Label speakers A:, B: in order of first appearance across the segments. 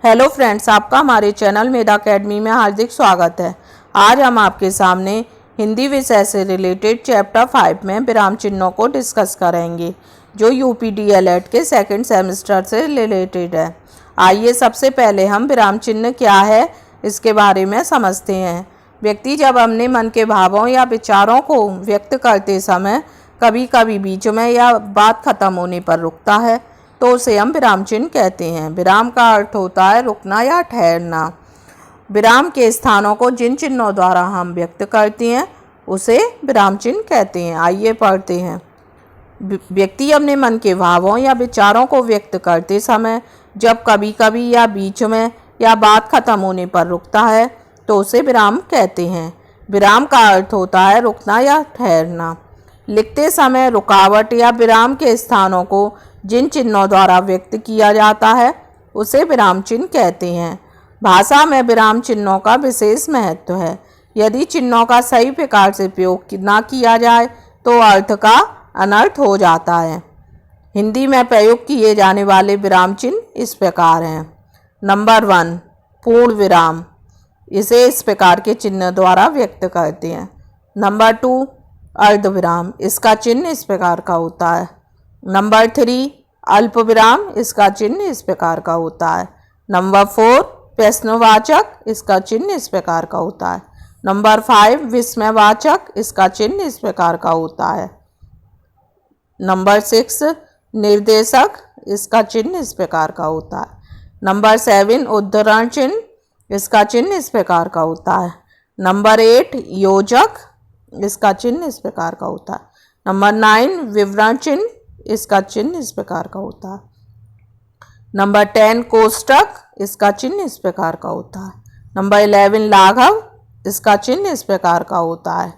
A: Hello friends, आपका हमारे channel मेधा academy में हार्दिक स्वागत है। आज हम आपके सामने हिंदी विषय से रिलेटेड चैप्टर 5 में विराम चिन्हों को डिस्कस करेंगे, जो यूपी डीएलएड के सेकंड सेमेस्टर से रिलेटेड है। आइए सबसे पहले हम विराम चिन्ह क्या है इसके बारे में समझते हैं। व्यक्ति जब अपने मन के भावों या विचारों को व्यक्त करते समय कभी कभी बीच में या बात खत्म होने पर रुकता है तो उसे हम विराम चिन्ह कहते हैं। विराम का अर्थ होता है रुकना या ठहरना। विराम के स्थानों को जिन चिन्हों द्वारा हम व्यक्त करते हैं उसे विराम चिन्ह कहते हैं। आइए पढ़ते हैं। व्यक्ति अपने मन के भावों या विचारों को व्यक्त करते समय जब कभी कभी या बीच में या बात खत्म होने पर रुकता है तो उसे विराम कहते हैं। विराम का अर्थ होता है रुकना या ठहरना। लिखते समय रुकावट या विराम के स्थानों को जिन चिन्हों द्वारा व्यक्त किया जाता है उसे विराम चिन्ह कहते हैं। भाषा में विराम चिन्हों का विशेष महत्व है। यदि चिन्हों का सही प्रकार से प्रयोग ना किया जाए तो अर्थ का अनर्थ हो जाता है। हिंदी में प्रयोग किए जाने वाले विराम चिन्ह इस प्रकार हैं। नंबर 1, पूर्ण विराम। इसे इस प्रकार के चिन्ह द्वारा व्यक्त करते हैं। नंबर 2, अर्ध विराम। इसका चिन्ह इस प्रकार का होता है। नंबर 3, अल्प विराम। इसका चिन्ह इस प्रकार का होता है। नंबर 4, प्रश्नवाचक। इसका चिन्ह इस प्रकार का होता है। नंबर 5, विस्मयवाचक। इसका चिन्ह इस प्रकार का होता है। नंबर 6, निर्देशक। इसका चिन्ह इस प्रकार का होता है। नंबर 7, उद्धरण चिन्ह। इसका चिन्ह इस प्रकार का होता है। नंबर 8, योजक। इसका चिन्ह इस प्रकार का होता है। नंबर 9, विवरण चिन्ह। इसका चिन्ह इस प्रकार का होता है। नंबर 10, कोष्टक। इसका चिन्ह इस प्रकार का होता है। नंबर 11, लाघव। इसका चिन्ह इस प्रकार का होता है।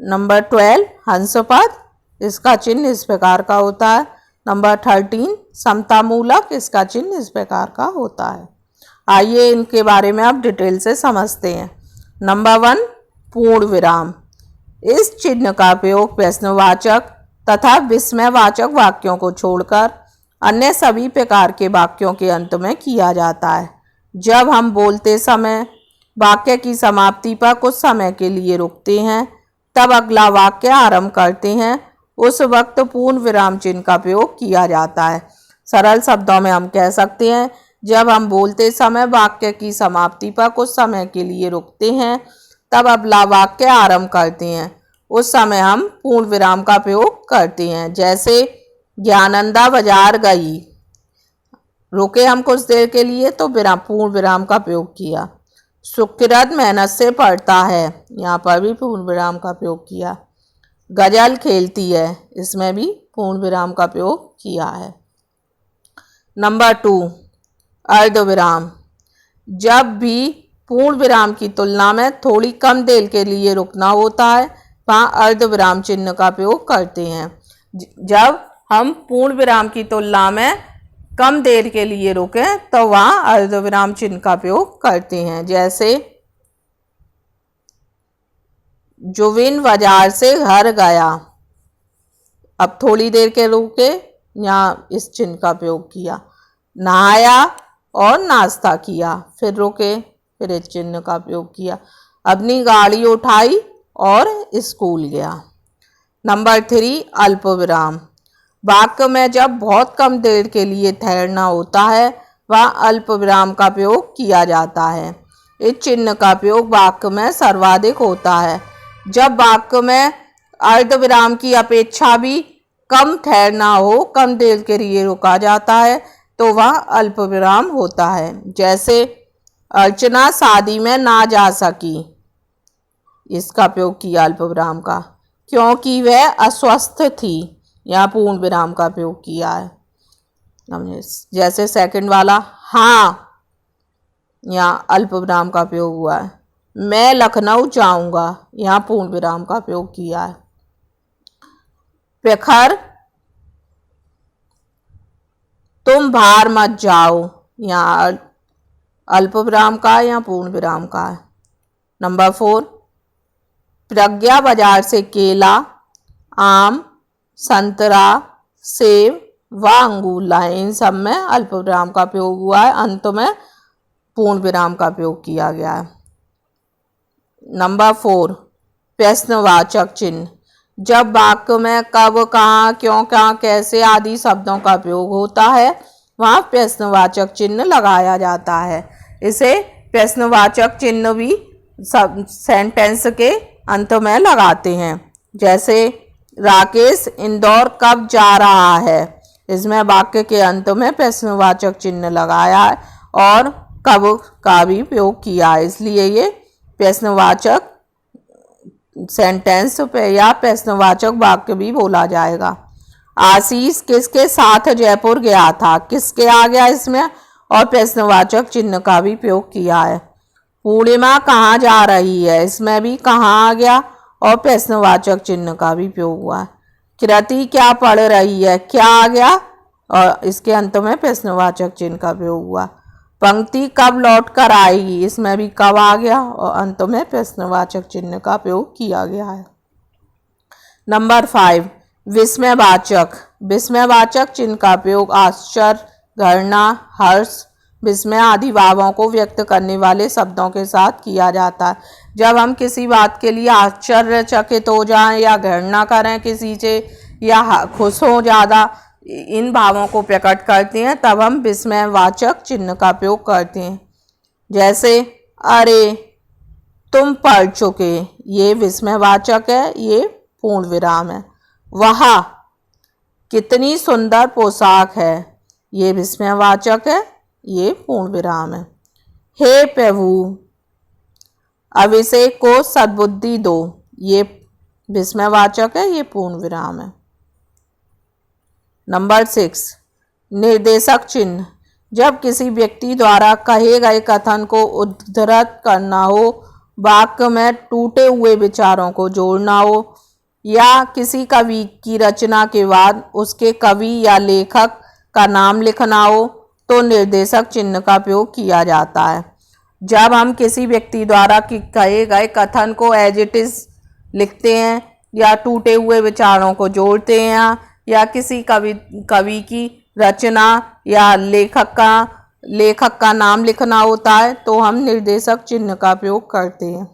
A: नंबर 12, हंसपद। इसका चिन्ह इस प्रकार का होता है। नंबर 13, समतामूलक। इसका चिन्ह इस प्रकार का होता है। आइए इनके बारे में आप डिटेल से समझते हैं। नंबर 1, पूर्ण विराम। इस चिन्ह का प्रयोग प्रश्नवाचक तथा विस्मयवाचक वाक्यों को छोड़कर अन्य सभी प्रकार के वाक्यों के अंत में किया जाता है। जब हम बोलते समय वाक्य की समाप्ति पर कुछ समय के लिए रुकते हैं तब अगला वाक्य आरंभ करते हैं, उस वक्त पूर्ण विराम चिन्ह का प्रयोग किया जाता है। सरल शब्दों में हम कह सकते हैं, जब हम बोलते समय वाक्य की समाप्ति पर कुछ समय के लिए रुकते हैं तब अगला वाक्य आरंभ करते हैं, उस समय हम पूर्ण विराम का प्रयोग करते हैं। जैसे ज्ञानंदा बाजार गई, रुके हम कुछ देर के लिए तो पूर्ण विराम का प्रयोग किया। सुकृत मेहनत से पढ़ता है, यहाँ पर भी पूर्ण विराम का प्रयोग किया। गजल खेलती है, इसमें भी पूर्ण विराम का प्रयोग किया है। नंबर 2, अर्ध विराम। जब भी पूर्ण विराम की तुलना में थोड़ी कम देर के लिए रुकना होता है वहाँ अर्ध विराम चिन्ह का प्रयोग करते हैं। जब हम पूर्ण विराम की तुलना में कम देर के लिए रुकें तो वहाँ अर्ध विराम चिन्ह का प्रयोग करते हैं। जैसे जुबिन बाजार से घर गया, अब थोड़ी देर के रुके, यहाँ इस चिन्ह का प्रयोग किया। नहाया और नाश्ता किया, फिर रुके, फिर इस चिन्ह का प्रयोग किया। अपनी गाड़ी उठाई और स्कूल गया। नंबर 3, अल्प विराम। वाक्य में जब बहुत कम देर के लिए ठहरना होता है वह अल्प विराम का प्रयोग किया जाता है। इस चिन्ह का प्रयोग वाक्य में सर्वाधिक होता है। जब वाक्य में अर्ध विराम की अपेक्षा भी कम ठहरना हो, कम देर के लिए रुका जाता है तो वह अल्प विराम होता है। जैसे अर्चना शादी में ना जा सकी, इसका प्रयोग किया अल्प विराम का, क्योंकि वह अस्वस्थ थी, यहाँ पूर्ण विराम का प्रयोग किया है। जैसे सेकंड वाला हाँ, यहाँ अल्प विराम का प्रयोग हुआ है। मैं लखनऊ जाऊंगा, यहाँ पूर्ण विराम का प्रयोग किया है। प्रखर, तुम बाहर मत जाओ, यहाँ अल्प विराम का, यहाँ पूर्ण विराम का है। नंबर 4, प्रज्ञा बाजार से केला, आम, संतरा, सेब, व अंगूला, इन सब में अल्प विराम का प्रयोग हुआ है, अंत में पूर्ण विराम का प्रयोग किया गया है। नंबर 4, प्रश्नवाचक चिन्ह। जब वाक्य में कब, कहाँ, क्यों, कहाँ, कैसे आदि शब्दों का प्रयोग होता है वहाँ प्रश्नवाचक चिन्ह लगाया जाता है। इसे प्रश्नवाचक चिन्ह भी सब सेंटेंस के अंत में लगाते हैं। जैसे राकेश इंदौर कब जा रहा है, इसमें वाक्य के अंत में प्रश्नवाचक चिन्ह लगाया है और कब का भी प्रयोग किया है, इसलिए ये प्रश्नवाचक सेंटेंस पे या प्रश्नवाचक वाक्य भी बोला जाएगा। आशीष किसके साथ जयपुर गया था, किसके आ गया इसमें, और प्रश्नवाचक चिन्ह का भी प्रयोग किया है। पूर्णिमा कहाँ जा रही है, इसमें भी कहाँ आ गया और प्रश्नवाचक चिन्ह का भी प्रयोग हुआ है। कृति क्या पढ़ रही है, क्या आ गया और इसके अंत में प्रश्नवाचक चिन्ह का प्रयोग हुआ। पंक्ति कब लौट कर आएगी, इसमें भी कब आ गया और अंत में प्रश्नवाचक चिन्ह का प्रयोग किया गया है। नंबर 5, विस्मयवाचक। विस्मयवाचक चिन्ह का प्रयोग आश्चर्य, घृणा, हर्ष, विस्मय आदि भावों को व्यक्त करने वाले शब्दों के साथ किया जाता है। जब हम किसी बात के लिए आश्चर्यचकित हो जाएं या घृणा करें किसी से या खुश हो ज़्यादा, इन भावों को प्रकट करते हैं, तब हम विस्मयवाचक चिन्ह का प्रयोग करते हैं। जैसे अरे तुम पढ़ चुके, ये विस्मयवाचक है, ये पूर्ण विराम है। वह कितनी सुंदर पोशाक है, ये विस्मयवाचक है, ये पूर्ण विराम है। हे प्रभु अभिषेक को सद्बुद्धि दो, ये विस्मयवाचक है, ये पूर्ण विराम है। नंबर 6, निर्देशक चिन्ह। जब किसी व्यक्ति द्वारा कहे गए कथन को उद्धृत करना हो, वाक्य में टूटे हुए विचारों को जोड़ना हो या किसी कवि की रचना के बाद उसके कवि या लेखक का नाम लिखना हो तो निर्देशक चिन्ह का प्रयोग किया जाता है। जब हम किसी व्यक्ति द्वारा कहे गए कथन को एज इट इज लिखते हैं या टूटे हुए विचारों को जोड़ते हैं या किसी कवि की रचना या लेखक का नाम लिखना होता है तो हम निर्देशक चिन्ह का प्रयोग करते हैं।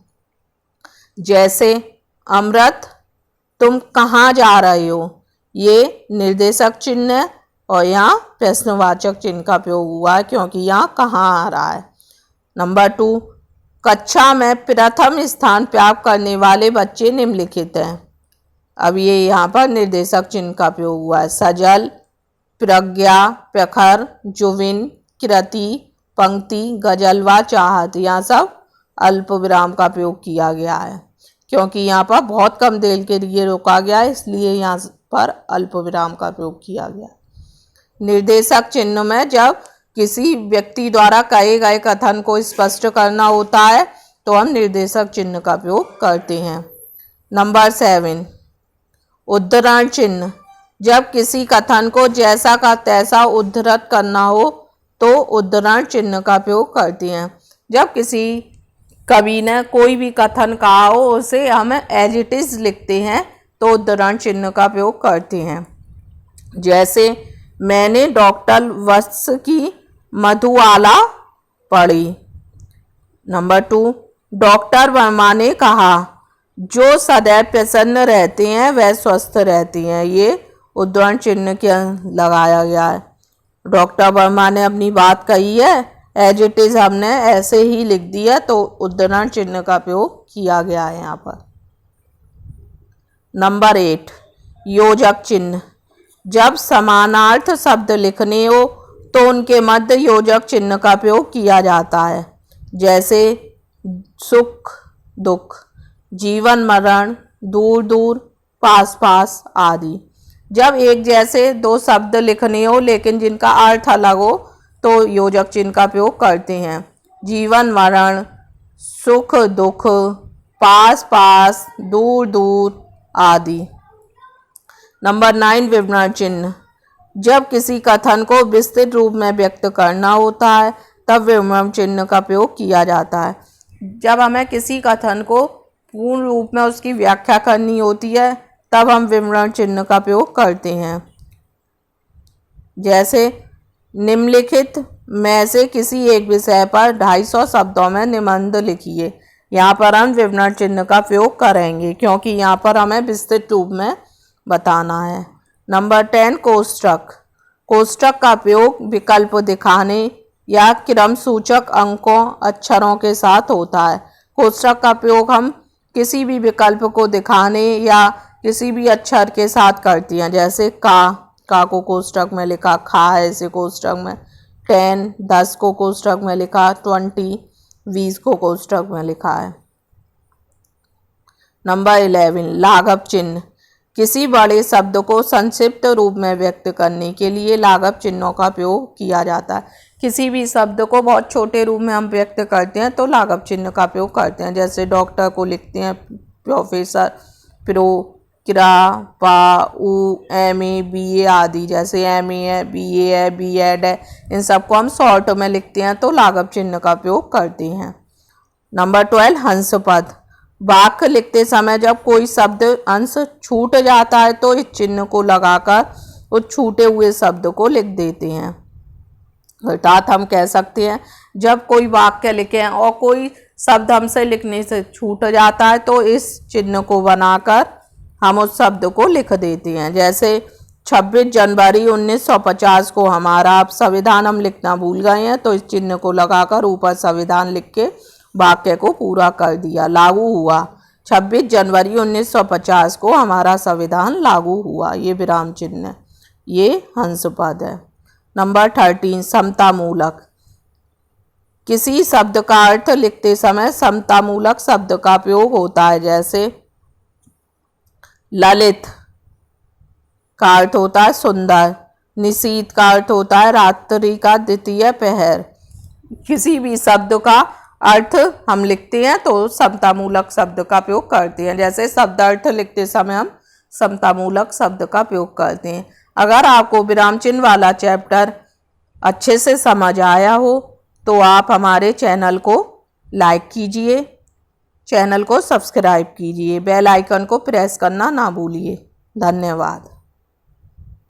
A: जैसे अमृत तुम कहाँ जा रहे हो, ये निर्देशक चिन्ह है और यहाँ प्रश्नवाचक चिन्ह का प्रयोग हुआ है क्योंकि यहाँ कहाँ आ रहा है। नंबर 2, कक्षा में प्रथम स्थान प्राप्त करने वाले बच्चे निम्नलिखित हैं। अब ये यहाँ पर निर्देशक चिन्ह का प्रयोग हुआ है। सजल, प्रज्ञा, प्रखर, जुबिन, कृति, पंक्ति, गजल व चाहत, यहाँ सब अल्प विराम का प्रयोग किया गया है क्योंकि यहाँ पर बहुत कम देर के लिए रोका गया है, इसलिए यहाँ पर अल्प विराम का प्रयोग किया गया। निर्देशक चिन्ह में जब किसी व्यक्ति द्वारा कहे गए कथन को स्पष्ट करना होता है तो हम निर्देशक चिन्ह का प्रयोग करते हैं। नंबर 7, उद्धरण चिन्ह। जब किसी कथन को जैसा का तैसा उद्धृत करना हो तो उद्धरण चिन्ह का प्रयोग करते हैं। जब किसी कवि ने कोई भी कथन कहा हो उसे हम एज इट इज लिखते हैं तो उद्धरण चिन्ह का प्रयोग करते हैं। जैसे मैंने डॉक्टर वत्स की मधुबाला पढ़ी। नंबर 2, डॉक्टर वर्मा ने कहा जो सदैव प्रसन्न रहते हैं वह स्वस्थ रहते हैं, ये उद्धरण चिन्ह के लगाया गया है। डॉक्टर वर्मा ने अपनी बात कही है, एज इट इज हमने ऐसे ही लिख दिया तो उद्धरण चिन्ह का प्रयोग किया गया है यहाँ पर। नंबर 8, योजक चिन्ह। जब समानार्थ शब्द लिखने हो तो उनके मध्य योजक चिन्ह का प्रयोग किया जाता है। जैसे सुख दुख, जीवन मरण, दूर दूर, पास पास आदि। जब एक जैसे दो शब्द लिखने हो लेकिन जिनका अर्थ अलग हो तो योजक चिन्ह का प्रयोग करते हैं। जीवन मरण, सुख दुख, पास पास, दूर दूर आदि। नंबर 9, विवरण चिन्ह। जब किसी कथन को विस्तृत रूप में व्यक्त करना होता है तब विवरण चिन्ह का प्रयोग किया जाता है। जब हमें किसी कथन को पूर्ण रूप में उसकी व्याख्या करनी होती है तब हम विवरण चिन्ह का प्रयोग करते हैं। जैसे निम्नलिखित में से किसी एक विषय पर 250 शब्दों में निबंध लिखिए। यहाँ पर हम विवरण चिन्ह का प्रयोग करेंगे क्योंकि यहाँ पर हमें विस्तृत रूप में बताना है। नंबर 10 कोष्ठक। कोष्ठक का प्रयोग विकल्प दिखाने या क्रम सूचक अंकों अक्षरों के साथ होता है। कोष्ठक का प्रयोग हम किसी भी विकल्प को दिखाने या किसी भी अक्षर के साथ करती हैं। जैसे का को कोष्ठक में लिखा, खा है इसे कोष्ठक में, 10 10 को कोष्ठक में लिखा, 20 20 को कोष्ठक में लिखा है। नंबर 11 लाघव चिन्ह। किसी बड़े शब्द को संक्षिप्त रूप में व्यक्त करने के लिए लाघव चिन्हों का प्रयोग किया जाता है। किसी भी शब्द को बहुत छोटे रूप में हम व्यक्त करते हैं तो लाघव चिन्ह का प्रयोग करते हैं। जैसे डॉक्टर को लिखते हैं प्रोफेसर, प्रो, क्रा, पा, उ, MA, BA आदि। जैसे MA है, BA है, B.Ed है, इन सबको हम शॉर्ट में लिखते हैं तो लाघव चिन्ह का प्रयोग करते हैं। नंबर 12 हंस पद। वाक्य लिखते समय जब कोई शब्द अंश छूट जाता है तो इस चिन्ह को लगाकर उस छूटे हुए शब्द को लिख देते हैं। अर्थात हम कह सकते हैं जब कोई वाक्य लिखे और कोई शब्द हमसे लिखने से छूट जाता है तो इस चिन्ह को बनाकर हम उस शब्द को लिख देते हैं। जैसे 26 जनवरी 1950 को हमारा संविधान हम लिखना भूल गए हैं तो इस चिन्ह को लगाकर ऊपर संविधान लिख के वाक्य को पूरा कर दिया, लागू हुआ। 26 जनवरी 1950 को हमारा संविधान लागू हुआ। ये विराम चिन्ह, ये हंस पद है। नंबर 13 समतामूलक। किसी शब्द का अर्थ लिखते समय समतामूलक शब्द का प्रयोग होता है। जैसे ललित का अर्थ होता है सुंदर, निशीथ का अर्थ होता है रात्रि का द्वितीय पहर। किसी भी शब्द का अर्थ हम लिखते हैं तो समतामूलक शब्द का प्रयोग करते हैं। जैसे शब्द अर्थ लिखते समय हम समतामूलक शब्द का प्रयोग करते हैं। अगर आपको विराम चिन्ह वाला चैप्टर अच्छे से समझ आया हो तो आप हमारे चैनल को लाइक कीजिए, चैनल को सब्सक्राइब कीजिए, बेल आइकन को प्रेस करना ना भूलिए। धन्यवाद।